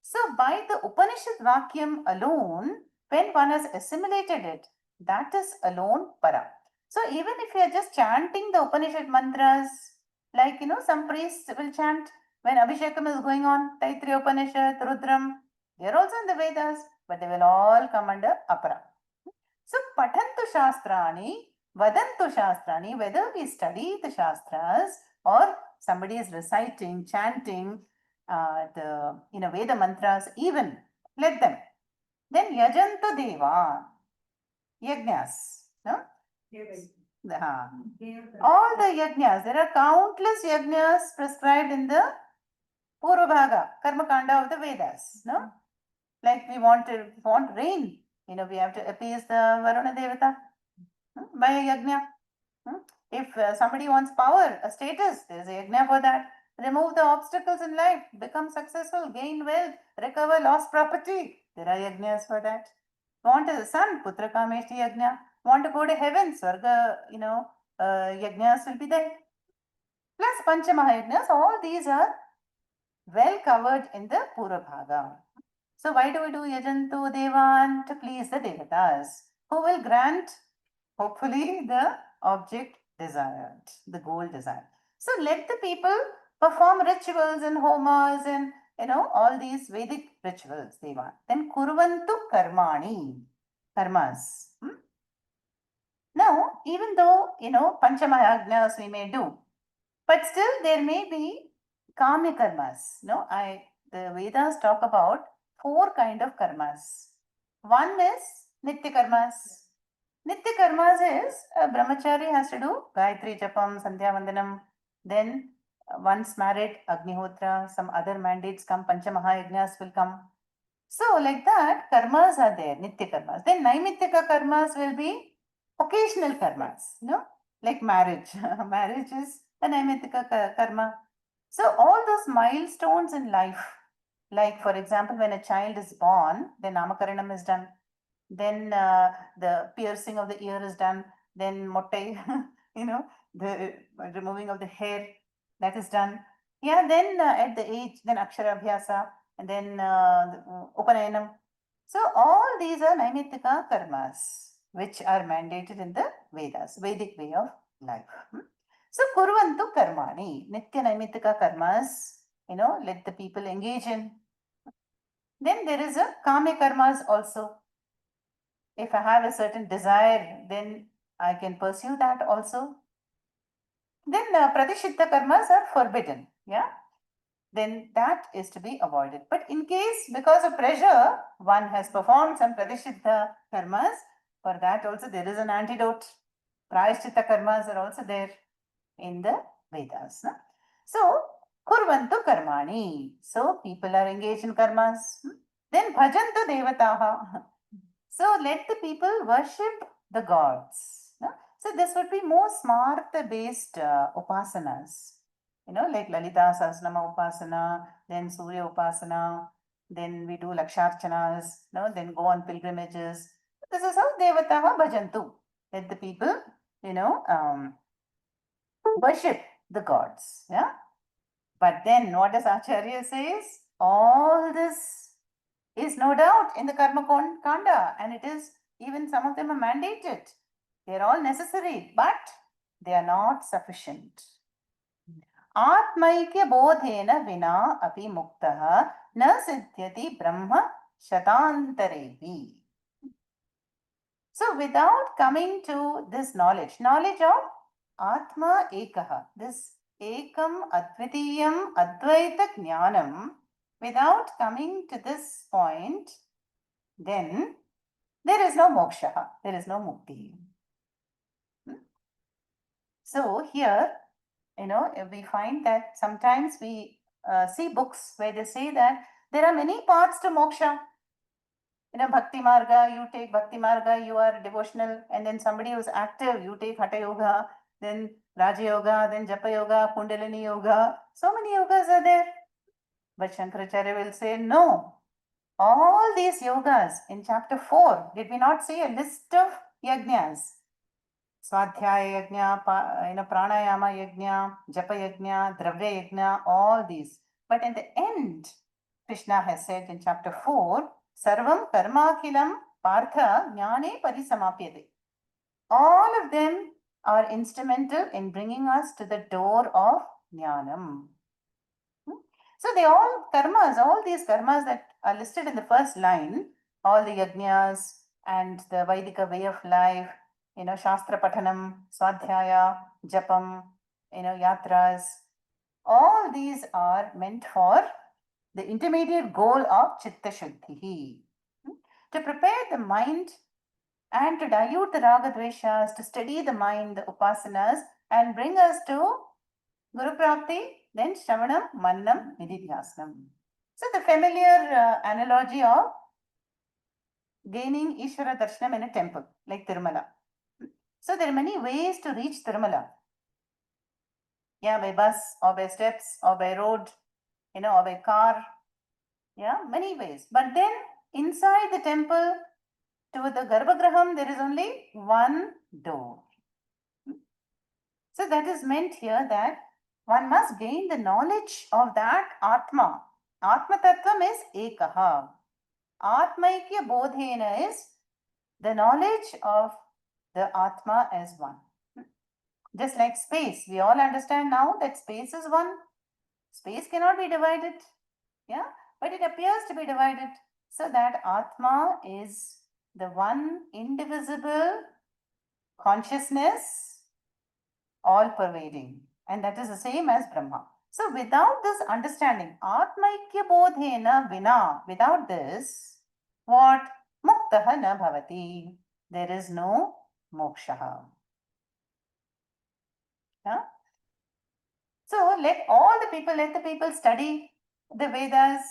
So by the Upanishad Vakyam alone, when one has assimilated it, that is alone para. So even if you are just chanting the Upanishad mantras, like some priests will chant when Abhishekam is going on, Taittiriya Upanishad, Rudram, they are also in the Vedas, but they will all come under apara. So patantu shastrani, vadantu shastrani, whether we study the shastras or somebody is reciting, chanting the Veda mantras, even let them. Then yajanta deva, yajnas. No? All the yajnas, there are countless yajnas prescribed in the Purvabhaga, Karma Kanda of the Vedas. No? Like we want rain, we have to appease the Varuna Devata by a yajna. If somebody wants power, a status, there is a yajna for that. Remove the obstacles in life, become successful, gain wealth, recover lost property. There are yajnas for that. Want a son, Putra Kameshti yajna. Want to go to heaven, Swarga, yajnas will be there. Plus Panchamahayajnas, all these are well covered in the Purvabhaga. So why do we do Yajantu Devan? To please the Devatas, who will grant, hopefully, the object desired, the goal desired. So let the people perform rituals and homas and all these Vedic rituals, Devan. Then Kurvantu Karmani, karmas. Now, even though, Panchamahayagnas we may do, but still there may be Kamya karmas. The Vedas talk about 4 kind of karmas. One is Nitya karmas. Nitya karmas is a brahmachari has to do Gayatri Japam, Sandhya Vandanam. Then once married, Agnihotra, some other mandates come, Panchamahayagnas will come. So like that, karmas are there, Nitya karmas. Then Naimittika karmas will be occasional karmas, like marriage. Marriage is a Naimittika karma. So all those milestones in life, like for example, when a child is born, then Namakaranam is done. Then the piercing of the ear is done. Then motte, the removing of the hair, that is done. Yeah, then at the age, then Akshara Abhyasa, and then Upanayanam. So all these are Naimittika karmas, which are mandated in the Vedas, Vedic way of life. So Kurvantu karmani, Nitya Naimittika karmas, let the people engage in. Then there is a Kame karmas also. If I have a certain desire, then I can pursue that also. Then Pratishitta karmas are forbidden. Yeah. Then that is to be avoided. But in case, because of pressure, one has performed some Pratishitta karmas, for that also there is an antidote. Prayaschitta karmas are also there in the Vedas. No? So, Kurvantu karmani. So, people are engaged in karmas. Then bhajantu devataha. So, let the people worship the gods. No? So, this would be more smarta based upasanas. Like Lalita Sahasranama Upasana, then Surya Upasana, then we do Laksharchanas, then go on pilgrimages. This is how Devataha Bhajantu. Let the people, worship the gods. Yeah. But then what does Acharya says? All this is no doubt in the Karma Kanda, and it is even some of them are mandated. They are all necessary, but they are not sufficient. Atmaikya bodhena vina api muktaha na siddhyati brahma shatantarevi. So without coming to this knowledge of Atma Ekaha, this Ekam Advitiyam Advaita Jnanam, without coming to this point, then there is no moksha, there is no mukti. So here, we find that sometimes we see books where they say that there are many paths to moksha. Bhakti Marga, you take Bhakti Marga, you are devotional, and then somebody who's active, you take Hatha Yoga, then Raja Yoga, then Japa Yoga, Kundalini Yoga. So many yogas are there. But Shankaracharya will say, no. All these yogas in chapter 4, did we not see a list of yajnas? Swadhyaya yajna, pranayama yajna, japa yajna, dravya yajna, all these. But in the end, Krishna has said in chapter 4, Sarvam karmakhilam partha jnane parisamapyate. All of them are instrumental in bringing us to the door of jnanam. So they all these karmas that are listed in the first line, all the yajnas and the Vaidika way of life, Shastra Pathanam, Swadhyaya, Japam, Yatras, all these are meant for the intermediate goal of Chitta Shuddhi. To prepare the mind and to dilute the Raga Dveshas, to steady the mind, the Upasanas, and bring us to Guru Prapti, then Shravanam, Mannam, Nididhyasnam. So the familiar analogy of gaining Ishvara Darshanam in a temple, like Tirumala. So there are many ways to reach Tirumala. Yeah, by bus or by steps or by road, or by car. Yeah, many ways. But then inside the temple to the Garbhagraham, there is only one door. So that is meant here that one must gain the knowledge of that Atma. Atma Tattvam is Ekaha. Atmaikya Bodhena is the knowledge of the Atma as one. Just like space, we all understand now that space is one. Space cannot be divided, yeah, but it appears to be divided. So that Atma is the one indivisible consciousness, all pervading, and that is the same as Brahma. So without this understanding, Atmaikya Bodhena Vina, without this, what? Muktaha na bhavati. There is no moksha. Yeah? So let the people study the Vedas,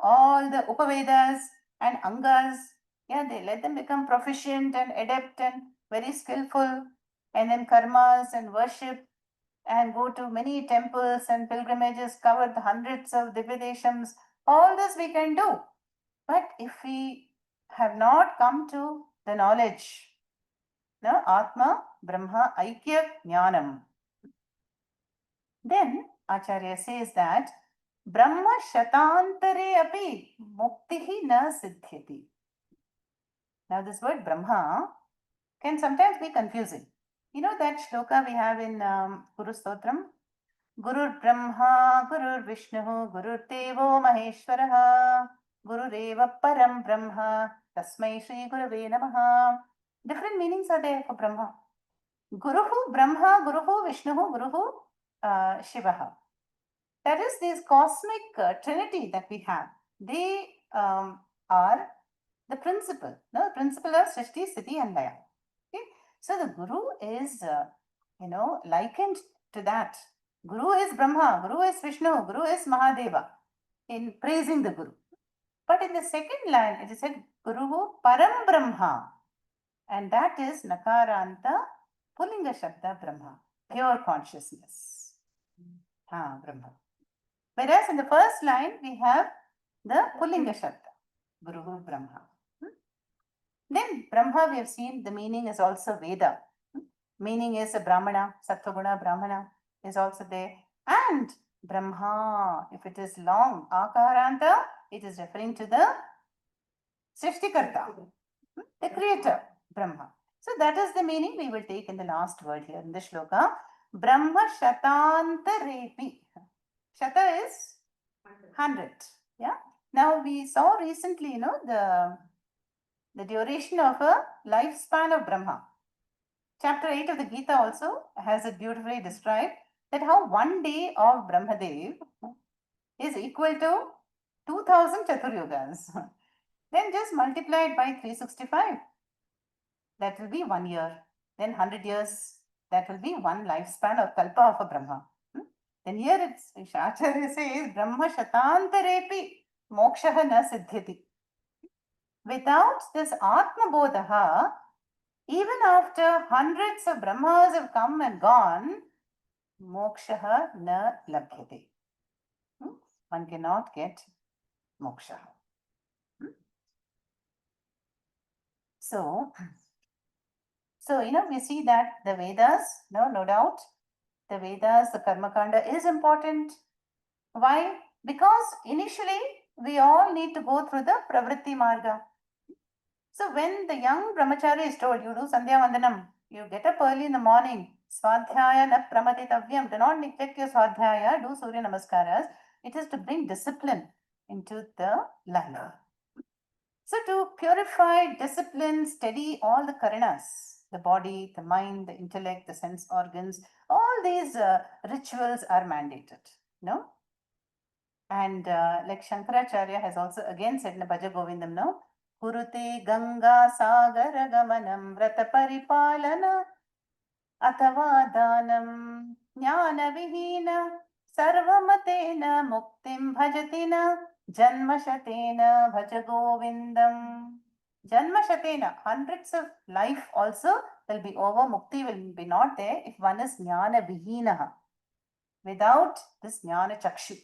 all the Upavedas and Angas. Yeah, they let them become proficient and adept and very skillful, and then karmas and worship, and go to many temples and pilgrimages, cover the hundreds of Divyadeshams. All this we can do. But if we have not come to the knowledge, Atma, Brahma, Aikya, Jnanam, then Acharya says that Brahma Shatantare api muktihi na siddhyati. Now this word Brahma can sometimes be confusing. You know that shloka we have in Guru Stotram? Guru Brahma, Guru Vishnu, Guru Devo Maheshwaraha, Guru Deva Param Brahma, Tasmai Shri Gurave Namaha. Different meanings are there for Brahma. Guruhu Brahma, Guruhu Vishnu, Guruhu Shivaha. That is this cosmic trinity that we have. They are the principle, the principle of Srishti, Sthiti and Laya. Okay? So the Guru is, likened to that. Guru is Brahma, Guru is Vishnu, Guru is Mahadeva in praising the Guru. But in the second line, it is said Guruhu Param Brahma, and that is Nakaranta Pullinga Shabda Brahma, pure consciousness. Brahma. Whereas in the first line, we have the Pullinga Shabda, Guruhu Brahma. Then Brahma, we have seen the meaning is also Veda. Meaning is a Brahmana, Sattvaguna Brahmana is also there. And Brahma, if it is long, Akaranta, it is referring to the Srishtikarta, the creator, Brahma. So that is the meaning we will take in the last word here in the shloka. Brahma Shatantarepi. Shata is 100. Yeah. Now we saw recently, the duration of a lifespan of Brahma. Chapter 8 of the Gita also has it beautifully described that how one day of Brahmadev is equal to 2000 Chaturyugas. Then just multiply it by 365. That will be 1 year. Then 100 years, that will be one lifespan or kalpa of a Brahma. Then here it's Acharya says Brahma Shatantarepi mokshaha na siddhyati. Without this Atma Bodha, even after hundreds of Brahmas have come and gone, moksha na labhyate. One cannot get moksha. So, we see that the Vedas, no doubt, the Vedas, the Karma Kanda is important. Why? Because initially we all need to go through the Pravritti Marga. So when the young brahmachari is told, you do Sandhya Vandanam, you get up early in the morning, Swadhyaya na pramatitavyam, do not neglect your Swadhyaya, do Surya Namaskaras. It is to bring discipline into the life. So to purify, discipline, steady all the karanas, the body, the mind, the intellect, the sense organs, all these rituals are mandated. No? And like Shankaracharya has also again said in the Bhaja Govindam, no? Kurute Ganga Sagara Gamanam Vrata Paripalana Athava Danam Jnana Vihina Sarvamatena Muktim Bhajatina Janmashatena Bhaja Govindam. Janmashatena, hundreds of life also will be over, Mukti will be not there if one is Jnana Vihina, without this Jnana Chakshu.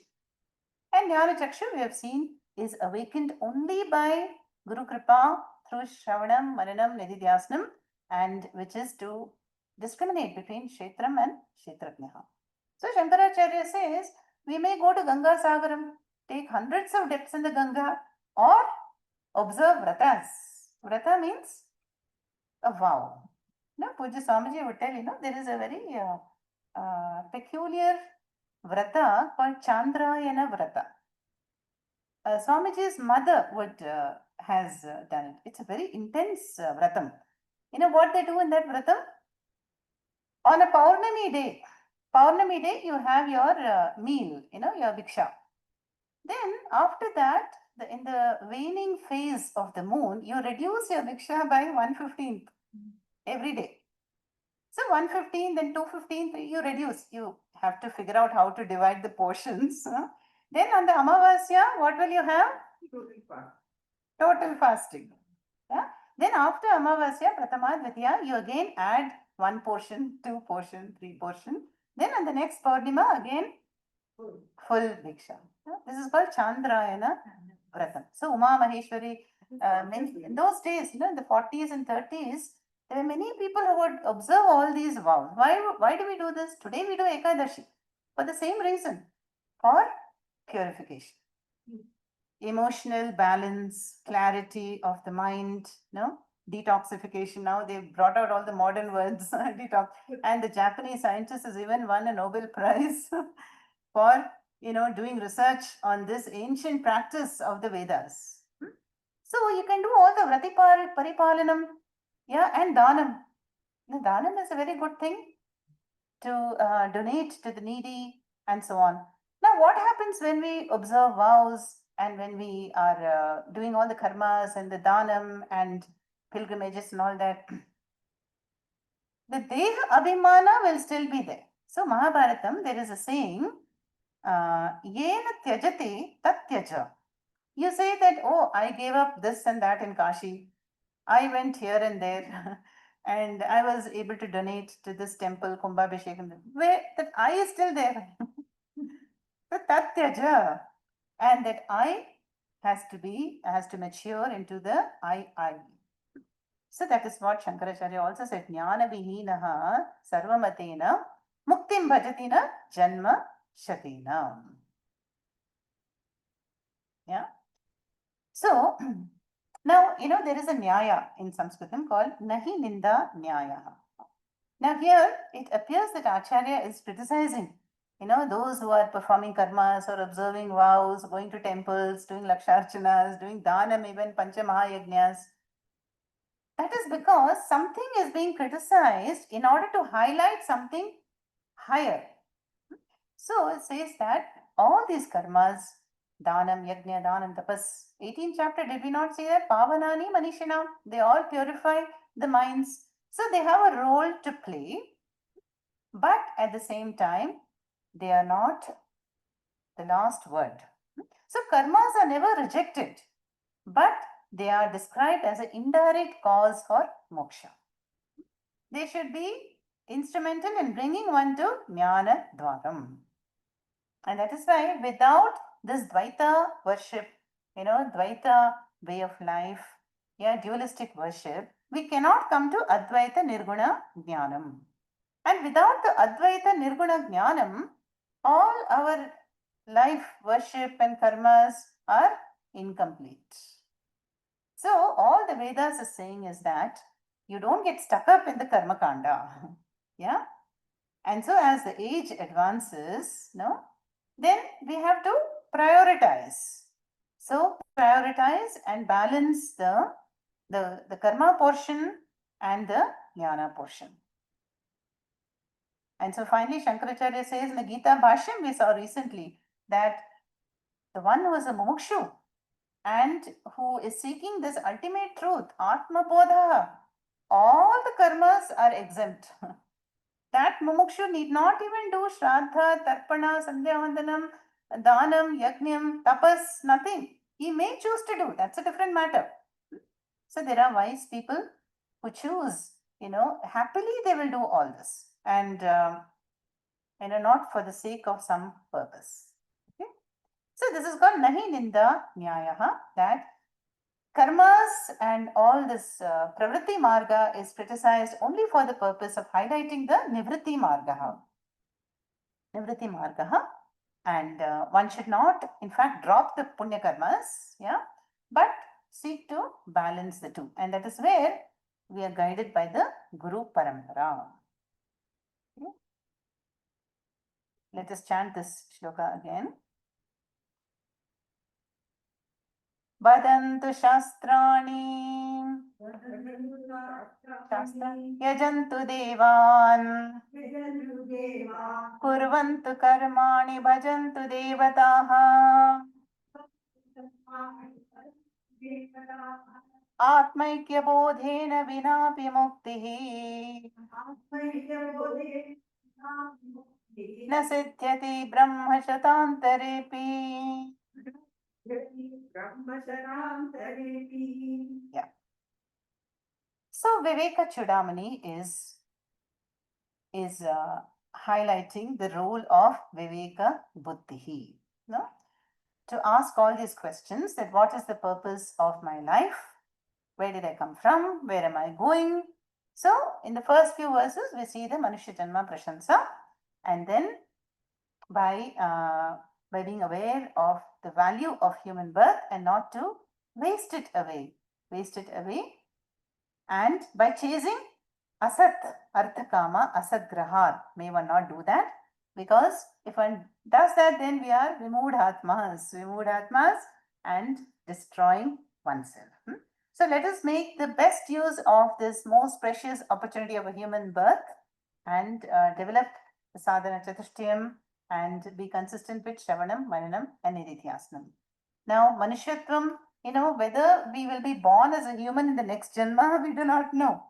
And Jnana Chakshu, we have seen, is awakened only by Guru Kripa through Shravanam, Mananam, Nididhyasnam, and which is to discriminate between Kshetram and Kshetrajnaha. So Shankaracharya says, we may go to Ganga Sagaram, take hundreds of dips in the Ganga, or observe vratas. Vrata means a vow. No, Puja Swamiji would tell, there is a very peculiar vrata called Chandrayana Vrata. Swamiji's mother has done it. It's a very intense vratam. You know what they do in that vratam? On a Paurnami day, you have your meal, your bhiksha. Then after that, in the waning phase of the moon, you reduce your bhiksha by 1/15 every day. So 1/15, then 2/15, you reduce. You have to figure out how to divide the portions. Then on the Amavasya, what will you have? Total fasting. Yeah? Then after Amavasya, Pratama, Dvitiya, you again add 1 portion, 2 portion, 3 portion. Then on the next Purnima, again full Bhiksha. Yeah? This is called Chandrayana Vratam. So Uma Maheshwari, in those days, in the 40s and 30s, there were many people who would observe all these vows. Why do we do this? Today we do Ekadashi for the same reason, for purification. Emotional balance, clarity of the mind, detoxification. Now they've brought out all the modern words, detox. And the Japanese scientist has even won a Nobel Prize for doing research on this ancient practice of the Vedas. So you can do all the Vrati Paripalanam, and Dhanam. The Dhanam is a very good thing to donate to the needy and so on. Now, what happens when we observe vows and when we are doing all the karmas and the Dhanam and pilgrimages and all that? The Deha Abhimana will still be there. So, Mahabharatam, there is a saying, Yena Tyajate Tat Tyaja. You say that, oh, I gave up this and that in Kashi. I went here and there and I was able to donate to this temple, Kumbhabhishekam. Where that I is still there. The Tatyaja. And that I has to mature into the I. So that is what Shankaracharya also said. Jnana vihinaha sarvamatena muktim bhajatina janma shatina. Yeah. So now, there is a nyaya in Sanskritam called Nahi Ninda Nyaya. Now, here it appears that Acharya is criticizing, those who are performing karmas or observing vows, going to temples, doing laksharchanas, doing dhanam, even panchamahayagnyas. That is because something is being criticized in order to highlight something higher. So it says that all these karmas, Dhanam, Yajna, Dhanam, Tapas. 18th chapter, did we not say that? Pavanani Manishinam. They all purify the minds. So they have a role to play. But at the same time, they are not the last word. So karmas are never rejected. But they are described as an indirect cause for moksha. They should be instrumental in bringing one to Jnana Dwaram. And that is why without this Dvaita worship, Dvaita way of life, dualistic worship, we cannot come to Advaita Nirguna Jnanam. And without the Advaita Nirguna Jnanam, all our life, worship, and karmas are incomplete. So, all the Vedas is saying is that you don't get stuck up in the Karma Kanda. Yeah. And so, as the age advances, then we have to prioritize. So, prioritize and balance the karma portion and the jnana portion. And so finally, Shankaracharya says in the Gita Bhashyam, we saw recently that the one who is a mumukshu and who is seeking this ultimate truth, Atma Bodha, all the karmas are exempt. That mumukshu need not even do Shraddha, Tarpana, Sandhyavandanam, Danam, Yajnam, Tapas, nothing. He may choose to do, that's a different matter. So there are wise people who choose, happily they will do all this. And not for the sake of some purpose. Okay? So this is called Nahi Ninda Nyayaha, that karmas and all this pravritti marga is criticized only for the purpose of highlighting the nivritti marga. Nivritti marga. And one should not, in fact, drop the punya karmas, but seek to balance the two. And that is where we are guided by the Guru Parampara. Okay? Let us chant this shloka again. Vadantu shastrani yajantu devan kurvantu karmani bhajantu devataha आत्मैक्य बोधेन विनापि मुक्तिः न सिद्ध्यति ब्रह्मशतान्तरेऽपि. Yeah. So Viveka Chudamani is highlighting the role of Viveka Buddhihi. No? To ask all these questions, that what is the purpose of my life? Where did I come from? Where am I going? So, in the first few verses, we see the Manushya Janma Prashansa, and then by being aware of the value of human birth and not to waste it away, and by chasing asat, artha kama, asat grahar, may one not do that, because if one does that, then we are removed atmas and destroying oneself. So let us make the best use of this most precious opportunity of a human birth and develop the sadhana chatushtayam and be consistent with Shravanam, Mananam and Nididhyasnam. Now, Manushyatvam, whether we will be born as a human in the next Janma, we do not know.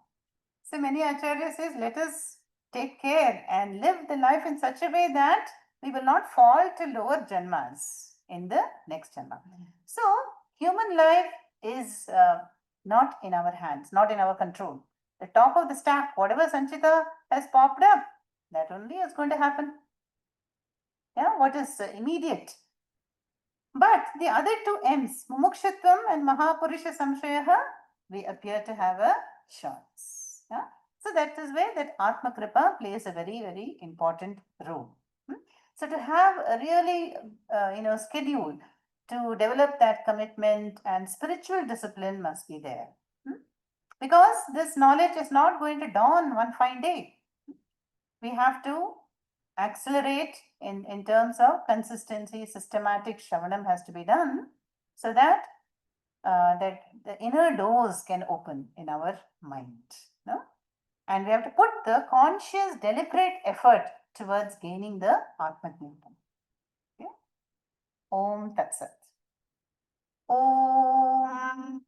So many Acharyas says, let us take care and live the life in such a way that we will not fall to lower Janmas in the next Janma. So, human life is not in our hands, not in our control. The top of the stack, whatever Sanchita has popped up, that only is going to happen. Yeah, what is immediate? But the other two M's, Mumukshatvam and Mahapurusha Samshayaha, we appear to have a chance. Yeah? So that is where that Atma Kripa plays a very, very important role. So to have a really, schedule to develop that commitment and spiritual discipline must be there. Because this knowledge is not going to dawn one fine day. We have to accelerate in terms of consistency, systematic Shravanam has to be done so that that the inner doors can open in our mind. No? And we have to put the conscious, deliberate effort towards gaining the Atma-Jnanam. Okay? Om Tat Sat. Om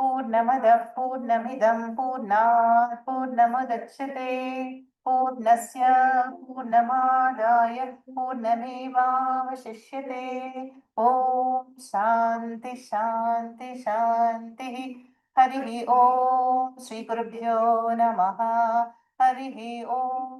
Purnamadah Purnamidam Purnat Purnamudachyate Purnasya Purnamadaya Purnamevavashishyate. Om Shanti Shanti Shanti. Harihi Om Shri Gurubhyo Namaha. Harihi Om.